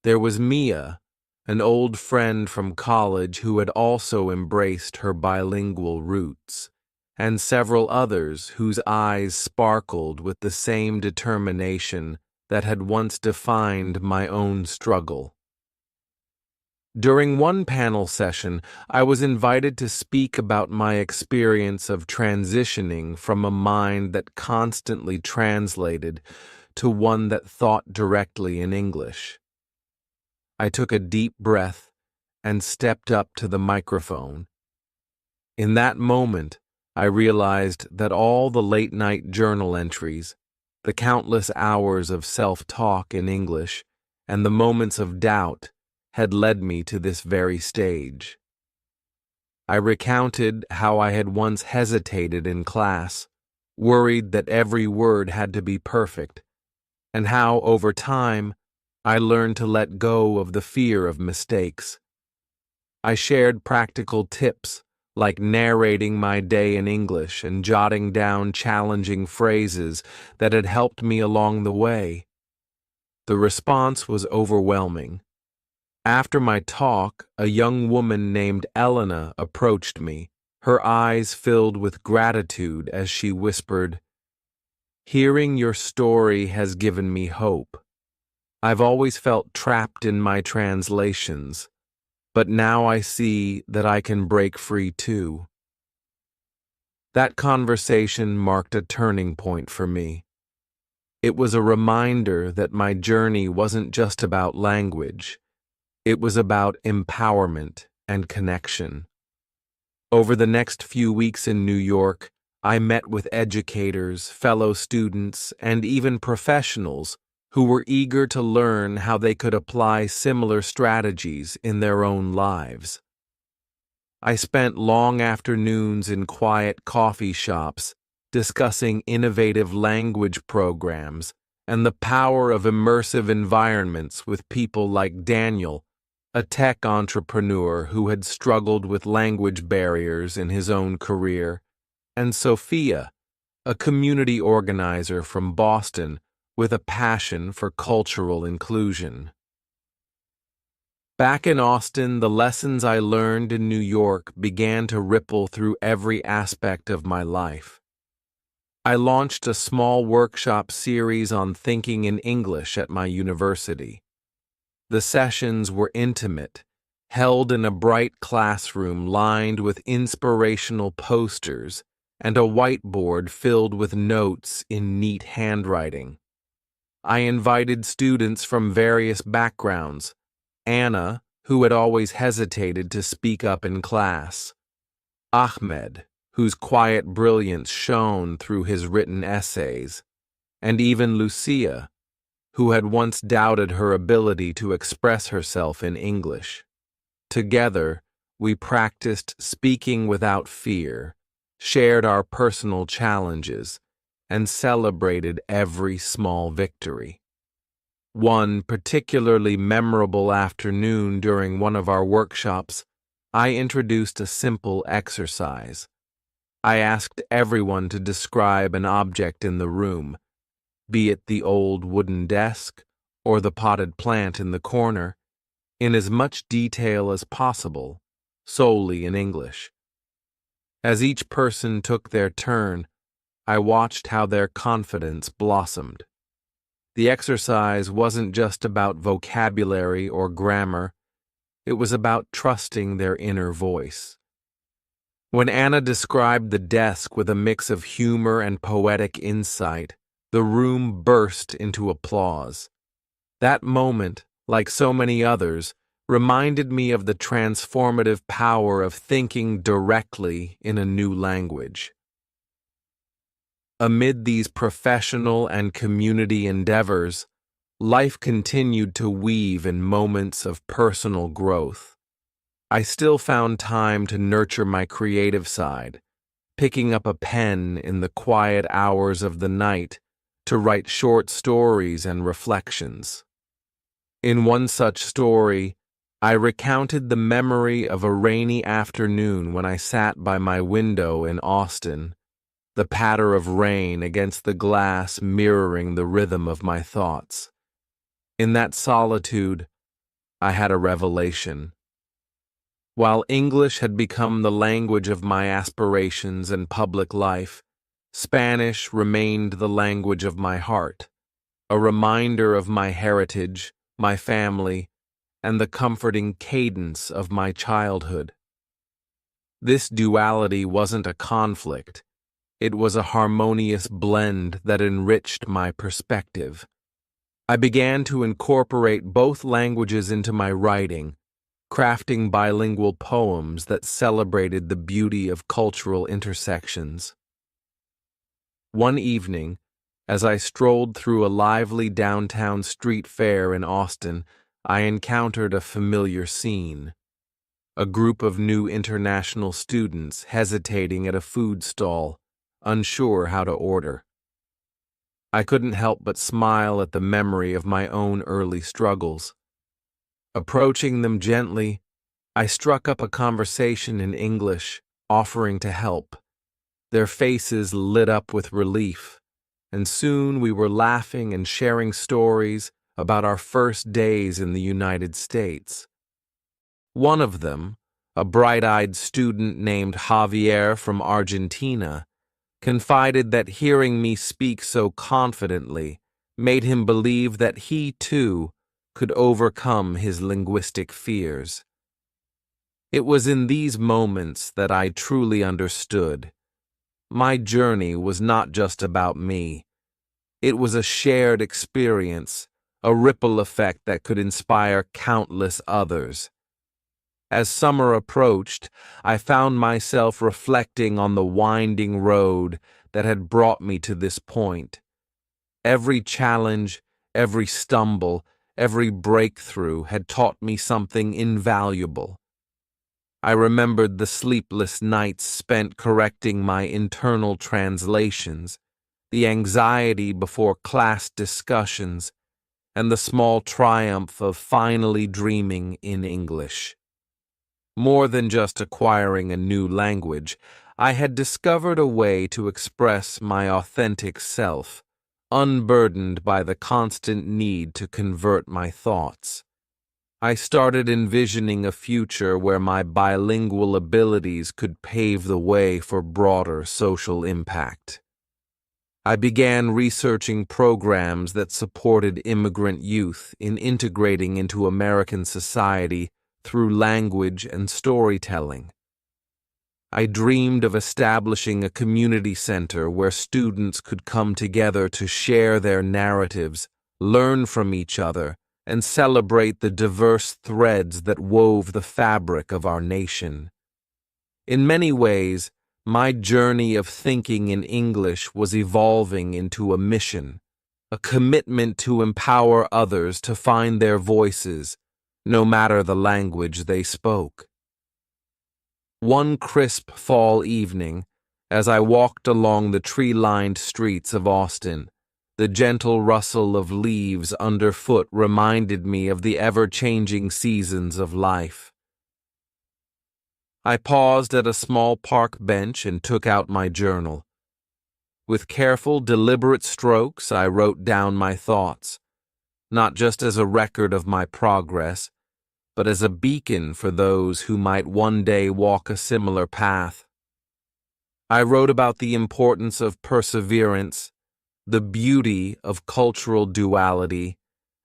Speaker 1: There was Mia, an old friend from college who had also embraced her bilingual roots, and several others whose eyes sparkled with the same determination that had once defined my own struggle. During one panel session, I was invited to speak about my experience of transitioning from a mind that constantly translated to one that thought directly in English. I took a deep breath and stepped up to the microphone. In that moment, I realized that all the late-night journal entries, the countless hours of self-talk in English, and the moments of doubt had led me to this very stage. I recounted how I had once hesitated in class, worried that every word had to be perfect, and how, over time, I learned to let go of the fear of mistakes. I shared practical tips, like narrating my day in English and jotting down challenging phrases that had helped me along the way. The response was overwhelming. After my talk, a young woman named Elena approached me, her eyes filled with gratitude as she whispered, "Hearing your story has given me hope. I've always felt trapped in my translations, but now I see that I can break free too. That conversation marked a turning point for me. It was a reminder that my journey wasn't just about language, it was about empowerment and connection. Over the next few weeks in New York, I met with educators, fellow students, and even professionals who were eager to learn how they could apply similar strategies in their own lives. I spent long afternoons in quiet coffee shops discussing innovative language programs and the power of immersive environments with people like Daniel, a tech entrepreneur who had struggled with language barriers in his own career, and Sophia, a community organizer from Boston with a passion for cultural inclusion. Back in Austin, the lessons I learned in New York began to ripple through every aspect of my life. I launched a small workshop series on thinking in English at my university. The sessions were intimate, held in a bright classroom lined with inspirational posters and a whiteboard filled with notes in neat handwriting. I invited students from various backgrounds: Anna, who had always hesitated to speak up in class; Ahmed, whose quiet brilliance shone through his written essays; and even Lucia, who had once doubted her ability to express herself in English. Together, we practiced speaking without fear, shared our personal challenges, and celebrated every small victory. One particularly memorable afternoon during one of our workshops, I introduced a simple exercise. I asked everyone to describe an object in the room, be it the old wooden desk or the potted plant in the corner, in as much detail as possible, solely in English. As each person took their turn, I watched how their confidence blossomed. The exercise wasn't just about vocabulary or grammar, it was about trusting their inner voice. When Anna described the desk with a mix of humor and poetic insight, the room burst into applause. That moment, like so many others, reminded me of the transformative power of thinking directly in a new language. Amid these professional and community endeavors, life continued to weave in moments of personal growth. I still found time to nurture my creative side, picking up a pen in the quiet hours of the night to write short stories and reflections. In one such story, I recounted the memory of a rainy afternoon when I sat by my window in Austin, the patter of rain against the glass mirroring the rhythm of my thoughts. In that solitude, I had a revelation. While English had become the language of my aspirations and public life, Spanish remained the language of my heart, a reminder of my heritage, my family, and the comforting cadence of my childhood. This duality wasn't a conflict. It was a harmonious blend that enriched my perspective. I began to incorporate both languages into my writing, crafting bilingual poems that celebrated the beauty of cultural intersections. One evening, as I strolled through a lively downtown street fair in Austin, I encountered a familiar scene. A group of new international students hesitating at a food stall, unsure how to order. I couldn't help but smile at the memory of my own early struggles. Approaching them gently, I struck up a conversation in English, offering to help. Their faces lit up with relief, and soon we were laughing and sharing stories about our first days in the United States. One of them, a bright-eyed student named Javier from Argentina, confided that hearing me speak so confidently made him believe that he, too, could overcome his linguistic fears. It was in these moments that I truly understood. My journey was not just about me. It was a shared experience, a ripple effect that could inspire countless others. As summer approached, I found myself reflecting on the winding road that had brought me to this point. Every challenge, every stumble, every breakthrough had taught me something invaluable. I remembered the sleepless nights spent correcting my internal translations, the anxiety before class discussions, and the small triumph of finally dreaming in English. More than just acquiring a new language, I had discovered a way to express my authentic self, unburdened by the constant need to convert my thoughts. I started envisioning a future where my bilingual abilities could pave the way for broader social impact. I began researching programs that supported immigrant youth in integrating into American society through language and storytelling. I dreamed of establishing a community center where students could come together to share their narratives, learn from each other, and celebrate the diverse threads that wove the fabric of our nation. In many ways, my journey of thinking in English was evolving into a mission, a commitment to empower others to find their voices, no matter the language they spoke. One crisp fall evening, as I walked along the tree-lined streets of Austin, the gentle rustle of leaves underfoot reminded me of the ever-changing seasons of life. I paused at a small park bench and took out my journal. With careful, deliberate strokes, I wrote down my thoughts, not just as a record of my progress, but as a beacon for those who might one day walk a similar path. I wrote about the importance of perseverance, the beauty of cultural duality,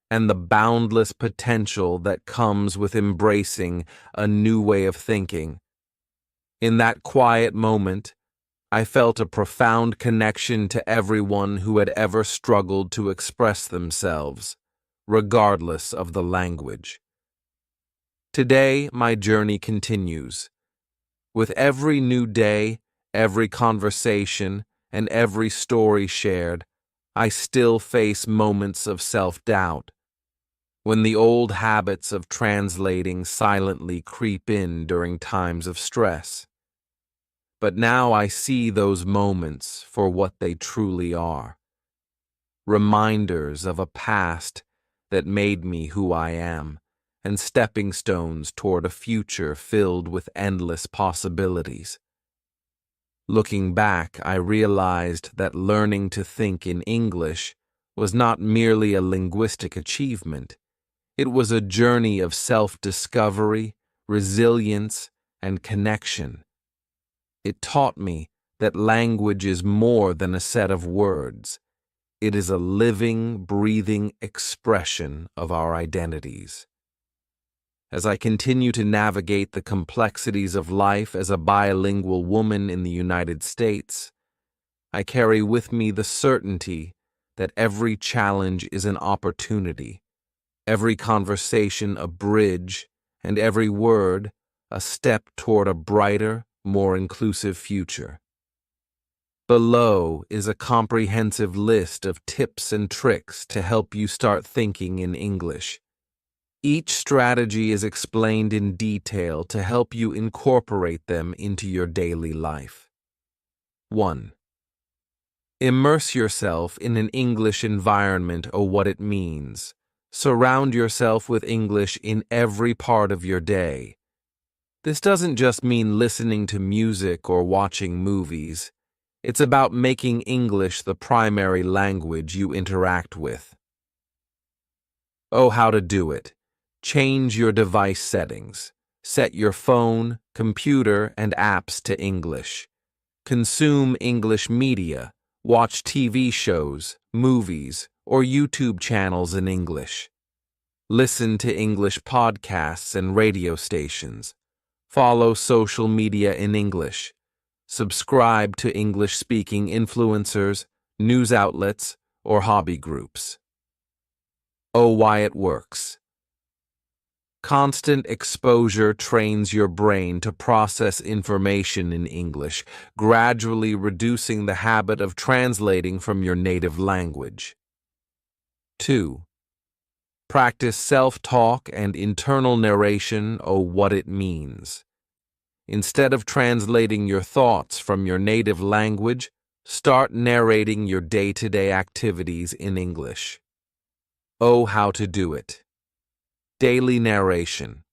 Speaker 1: and the boundless potential that comes with embracing a new way of thinking. In that quiet moment, I felt a profound connection to everyone who had ever struggled to express themselves, regardless of the language. Today, my journey continues. With every new day, every conversation, and every story shared, I still face moments of self-doubt, when the old habits of translating silently creep in during times of stress. But now I see those moments for what they truly are. Reminders of a past that made me who I am, and stepping stones toward a future filled with endless possibilities. Looking back, I realized that learning to think in English was not merely a linguistic achievement. It was a journey of self-discovery, resilience, and connection. It taught me that language is more than a set of words. It is a living, breathing expression of our identities. As I continue to navigate the complexities of life as a bilingual woman in the United States, I carry with me the certainty that every challenge is an opportunity, every conversation a bridge, and every word a step toward a brighter, more inclusive future. Below is a comprehensive list of tips and tricks to help you start thinking in English. Each strategy is explained in detail to help you incorporate them into your daily life. 1. Immerse yourself in an English environment or what it means. Surround yourself with English in every part of your day. This doesn't just mean listening to music or watching movies. It's about making English the primary language you interact with. Oh, how to do it. Change your device settings. Set your phone, computer, and apps to English. Consume English media. Watch TV shows, movies, or YouTube channels in English. Listen to English podcasts and radio stations. Follow social media in English. Subscribe to English-speaking influencers, news outlets, or hobby groups. Oh, why it works. Constant exposure trains your brain to process information in English, gradually reducing the habit of translating from your native language. 2. Practice self-talk and internal narration of what it means. Instead of translating your thoughts from your native language, start narrating your day-to-day activities in English. Oh, how to do it. Daily narration.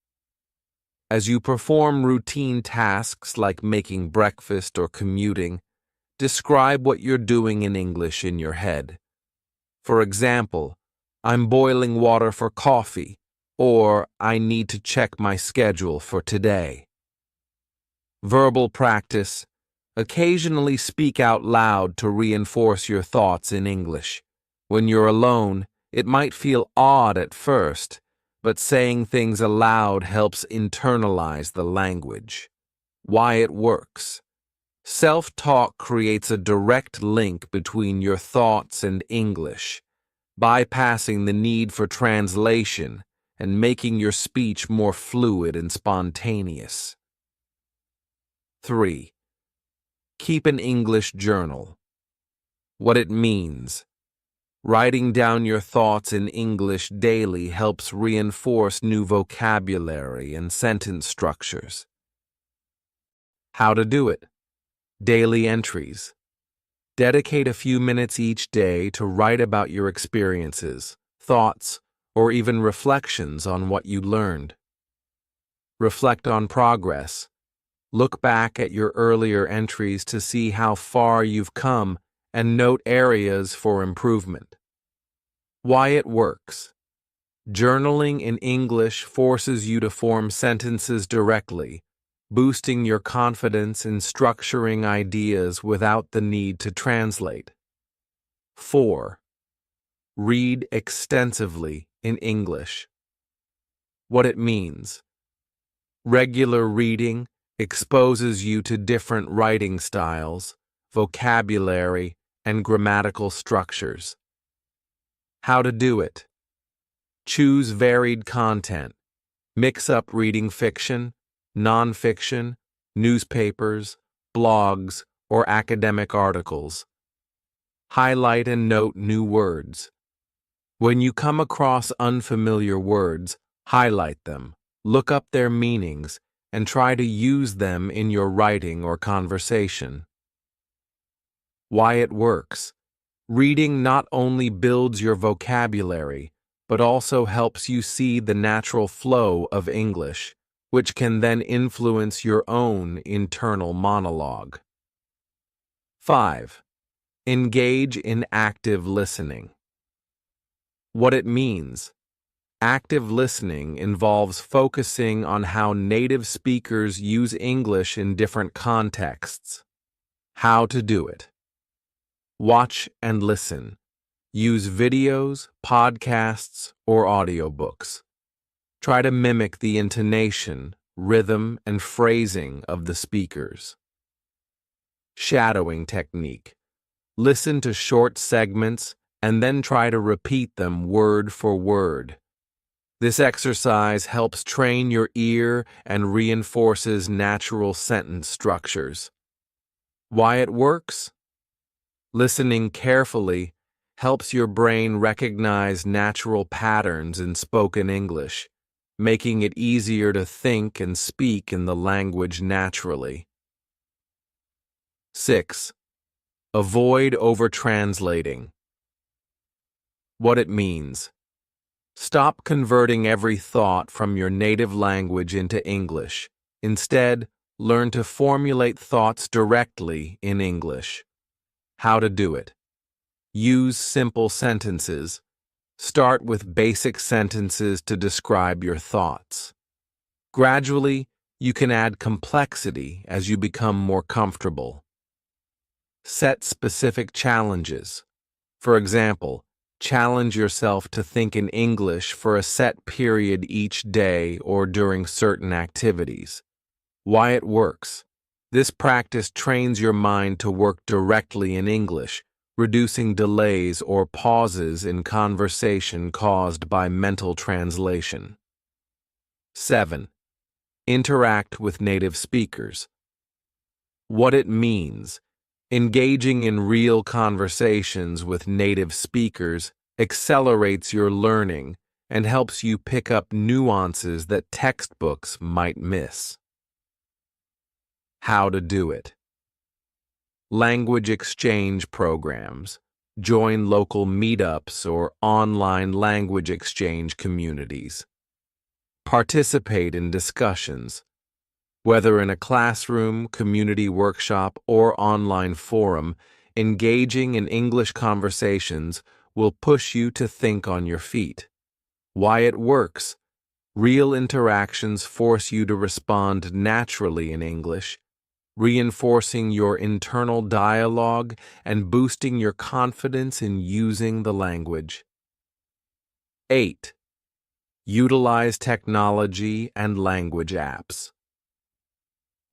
Speaker 1: As you perform routine tasks like making breakfast or commuting, describe what you're doing in English in your head. For example, I'm boiling water for coffee, or I need to check my schedule for today. Verbal practice. Occasionally speak out loud to reinforce your thoughts in English. When you're alone, it might feel odd at first, but saying things aloud helps internalize the language. Why it works. Self-talk creates a direct link between your thoughts and English, bypassing the need for translation and making your speech more fluid and spontaneous. 3. Keep an English journal. What it means. Writing down your thoughts in English daily helps reinforce new vocabulary and sentence structures. How to do it. Daily entries. Dedicate a few minutes each day to write about your experiences, thoughts, or even reflections on what you learned. Reflect on progress. Look back at your earlier entries to see how far you've come and note areas for improvement. Why it works. Journaling in English forces you to form sentences directly, boosting your confidence in structuring ideas without the need to translate. 4. Read extensively in English. What it means. Regular reading exposes you to different writing styles, vocabulary, and grammatical structures. How to do it. Choose varied content. Mix up reading fiction, nonfiction, newspapers, blogs, or academic articles. Highlight and note new words. When you come across unfamiliar words, highlight them, look up their meanings, and try to use them in your writing or conversation. Why it works. Reading not only builds your vocabulary, but also helps you see the natural flow of English, which can then influence your own internal monologue. 5. Engage in active listening. What it means. Active listening involves focusing on how native speakers use English in different contexts. How to do it. Watch and listen. Use videos, podcasts, or audiobooks. Try to mimic the intonation, rhythm, and phrasing of the speakers. Shadowing technique. Listen to short segments and then try to repeat them word for word. This exercise helps train your ear and reinforces natural sentence structures. Why it works? Listening carefully helps your brain recognize natural patterns in spoken English, making it easier to think and speak in the language naturally. 6. Avoid over-translating. What it means. Stop converting every thought from your native language into English. Instead, learn to formulate thoughts directly in English. How to do it. Use simple sentences. Start with basic sentences to describe your thoughts. Gradually, you can add complexity as you become more comfortable. Set specific challenges. For example, Challenge yourself to think in English for a set period each day or during certain activities. Why it works. This practice trains your mind to work directly in English, reducing delays or pauses in conversation caused by mental translation. 7. Interact with native speakers. What it means. Engaging in real conversations with native speakers accelerates your learning and helps you pick up nuances that textbooks might miss. How to do it. Language exchange programs. Join local meetups or online language exchange communities. Participate in discussions. Whether in a classroom, community workshop, or online forum, engaging in English conversations will push you to think on your feet. Why it works. Real interactions force you to respond naturally in English, reinforcing your internal dialogue and boosting your confidence in using the language. 8. Utilize technology and language apps.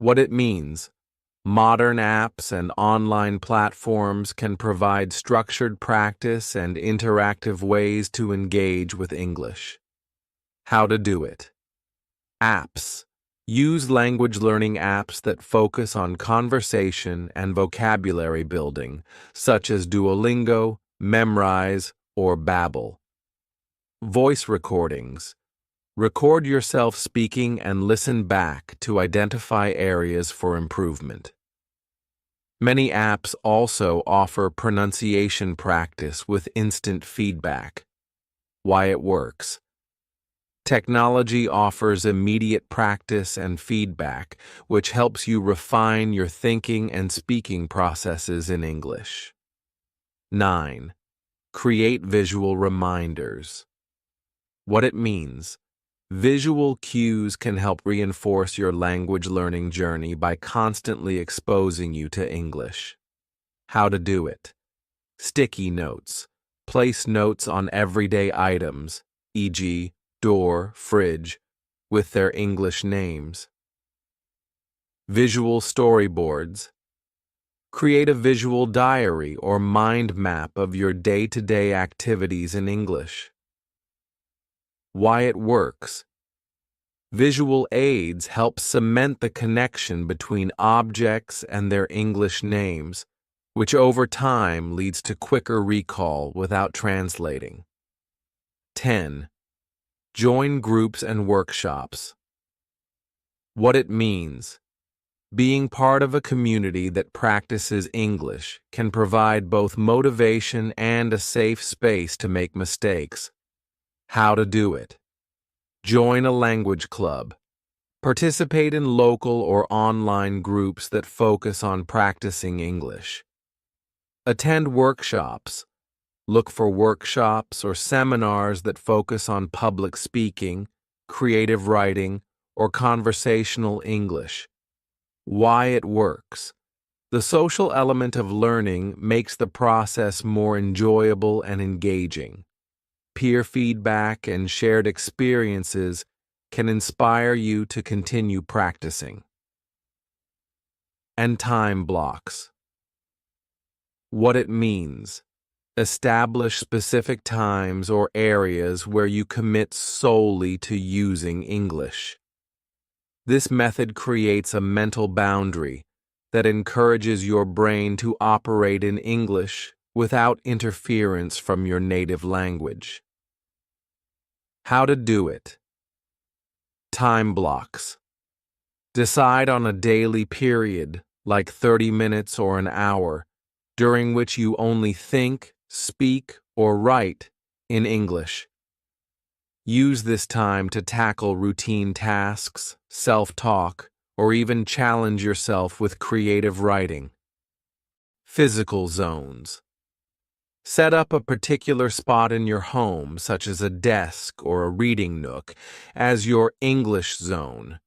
Speaker 1: What it means. Modern apps and online platforms can provide structured practice and interactive ways to engage with English. How to do it. Apps. Use language learning apps that focus on conversation and vocabulary building, such as Duolingo, Memrise, or Babbel. Voice recordings. Record yourself speaking and listen back to identify areas for improvement. Many apps also offer pronunciation practice with instant feedback. Why it works. Technology offers immediate practice and feedback, which helps you refine your thinking and speaking processes in English. 9. Create visual reminders. What it means. Visual cues can help reinforce your language learning journey by constantly exposing you to English. How to do it. Sticky notes. Place notes on everyday items, e.g., door, fridge, with their English names. Visual storyboards. Create a visual diary or mind map of your day-to-day activities in English. Why it works. Visual aids help cement the connection between objects and their English names, which over time leads to quicker recall without translating. 10. Join groups and workshops. What it means. Being part of a community that practices English can provide both motivation and a safe space to make mistakes. How to do it. Join a language club. Participate in local or online groups that focus on practicing English. Attend workshops. Look for workshops or seminars that focus on public speaking, creative writing, or conversational English. Why it works. The social element of learning makes the process more enjoyable and engaging. Peer feedback and shared experiences can inspire you to continue practicing. And time blocks. What it means. Establish specific times or areas where you commit solely to using English. This method creates a mental boundary that encourages your brain to operate in English without interference from your native language. How to do it. Time blocks. Decide on a daily period, like 30 minutes or an hour, during which you only think, speak, or write in English. Use this time to tackle routine tasks, self-talk, or even challenge yourself with creative writing. Physical zones. Set up a particular spot in your home, such as a desk or a reading nook, as your English zone.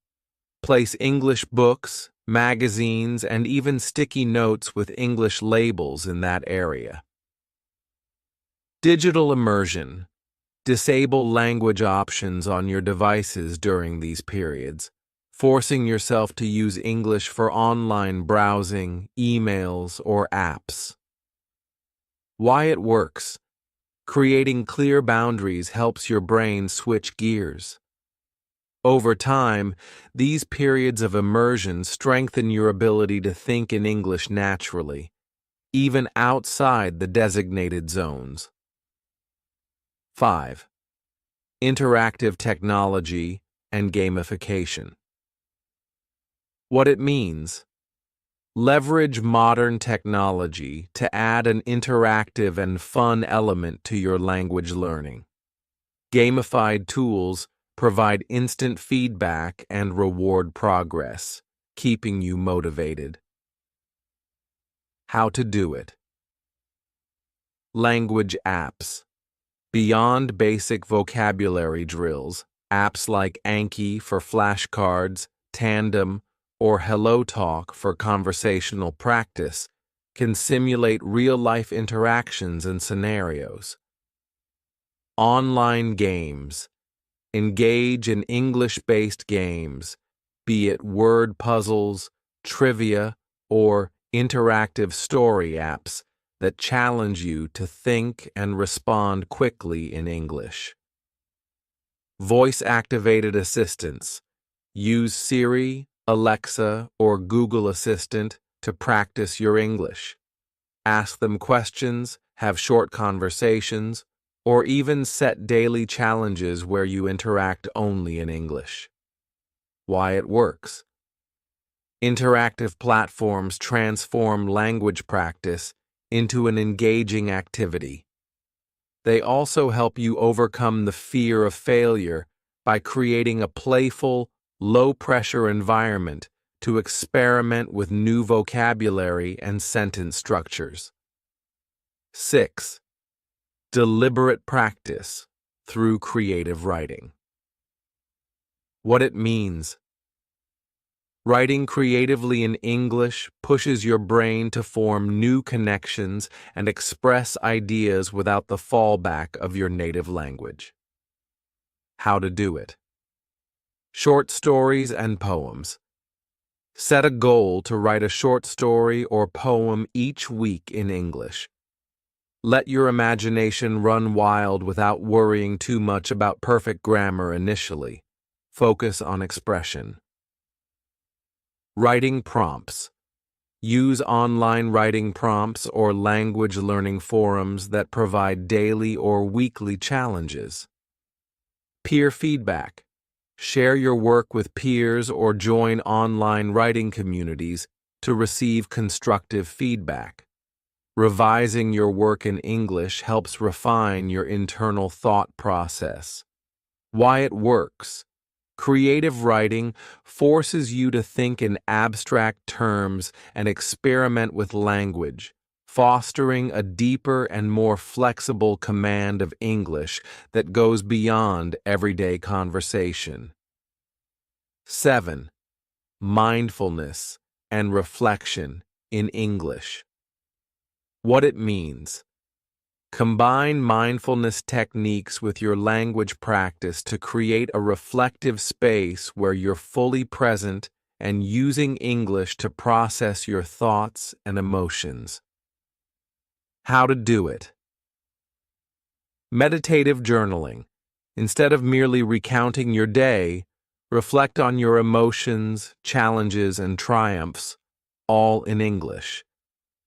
Speaker 1: Place English books, magazines, and even sticky notes with English labels in that area. Digital immersion. Disable language options on your devices during these periods, forcing yourself to use English for online browsing, emails, or apps. Why it works. Creating clear boundaries helps your brain switch gears. Over time, these periods of immersion strengthen your ability to think in English naturally, even outside the designated zones. 5. Interactive technology and gamification. What it means. Leverage modern technology to add an interactive and fun element to your language learning. Gamified tools provide instant feedback and reward progress, keeping you motivated. How to do it. Language apps. Beyond basic vocabulary drills, apps like Anki for flashcards, Tandem, or HelloTalk for conversational practice can simulate real-life interactions and scenarios. Online games. Engage in English-based games, be it word puzzles, trivia, or interactive story apps that challenge you to think and respond quickly in English. Voice-activated assistants. Use Siri, Alexa, or Google Assistant to practice your English. Ask them questions, have short conversations, or even set daily challenges where you interact only in English. Why it works. Interactive platforms transform language practice into an engaging activity. They also help you overcome the fear of failure by creating a playful, low-pressure environment to experiment with new vocabulary and sentence structures. 6. Deliberate practice through creative writing. What it means. Writing creatively in English pushes your brain to form new connections and express ideas without the fallback of your native language. How to do it. Short stories and poems. Set a goal to write a short story or poem each week in English. Let your imagination run wild without worrying too much about perfect grammar initially. Focus on expression. Writing prompts. Use online writing prompts or language learning forums that provide daily or weekly challenges. Peer feedback. Share your work with peers or join online writing communities to receive constructive feedback. Revising your work in English helps refine your internal thought process. Why it works. Creative writing forces you to think in abstract terms and experiment with language, fostering a deeper and more flexible command of English that goes beyond everyday conversation. 7. Mindfulness and reflection in English. What it means. Combine mindfulness techniques with your language practice to create a reflective space where you're fully present and using English to process your thoughts and emotions. How to do it. Meditative journaling. Instead of merely recounting your day, reflect on your emotions, challenges, and triumphs, all in English.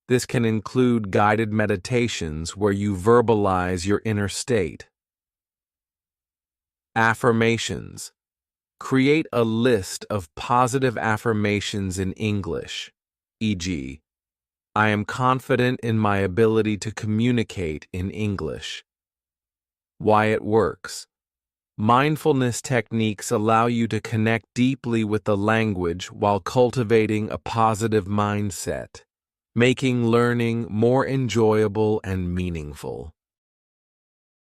Speaker 1: This can include guided meditations where you verbalize your inner state. Affirmations. Create a list of positive affirmations in English, e.g., I am confident in my ability to communicate in English. Why it works. Mindfulness techniques allow you to connect deeply with the language while cultivating a positive mindset, making learning more enjoyable and meaningful.